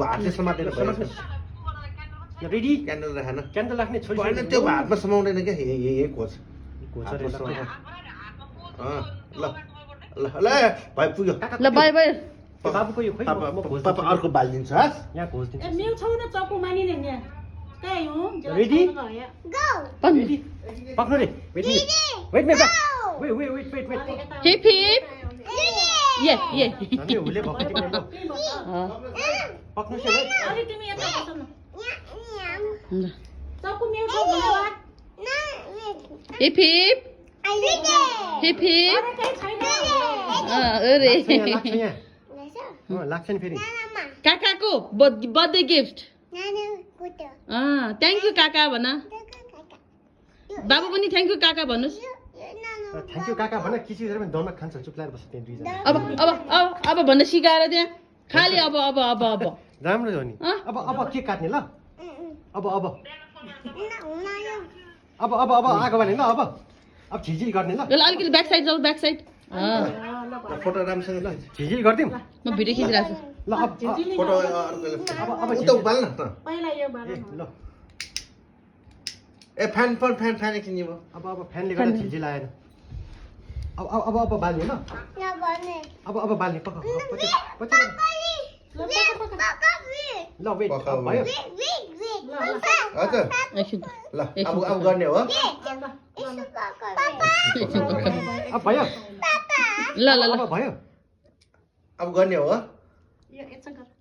हातले समातेर ready candle राखेन क्यान्डल राख्ने छोरी होइन त्यो हातमा समाउँदैन क्या यही खोज ल ल ल भाइ पुग्यो ल बाई बाई बाबुको यो खोइ पापा अर्को बालिदिन्छ हस् यहाँ खोज दिन्छ मेउ छाउन चक्कु मानिने नि कहाँ हूँ रेडी पन्नु रेडी पक्नु रे wait wait wait wait wait wait wait hip hip ये झन्डै हुले भएको तिमीले ल पक्नु छ है अरे तिमी यता बस न ल चक्कु मेउ छौ भनेर हिप हिप हिप हिप अरे कहीं छैन अरे लाग्छ यहाँ लाग्छ नि फेरि काकाको बर्थडे गिफ्ट थ्याङ्क यू काका भन बाबु पनि थ्याङ्क यू काका भन्नुहोस् थ्याङ्क यू काका भन किसी गरेर पनि दमक खान्छ चुप लाएर बस्छ त्यहाँ दुईजना अब भन्न सिकाएर त्यहाँ खालि अब राम्रो हो नि अब के काट्ने ल अब आगो भने ल अब झिझिल गर्ने ल अलिकति ब्याक साइड जाऊ ब्याक साइड फोटो राम्रोसँग ल झिझिल गरिदिउँ म भिडियो खिचिरहेको छु ल अब फोटो अर्कोले उता उबाल न त पहिला यो बार ल ए फ्यान एकछिन नि अब फ्यानले गर्दा झिझिल आएन अब बाल्ने ल अब बाल्ने पक्का ल वेट भयो हजुर एकछिन ल अब गर्ने हो अब भयो ल अब भयो अब गर्ने हो यो एकछिन गर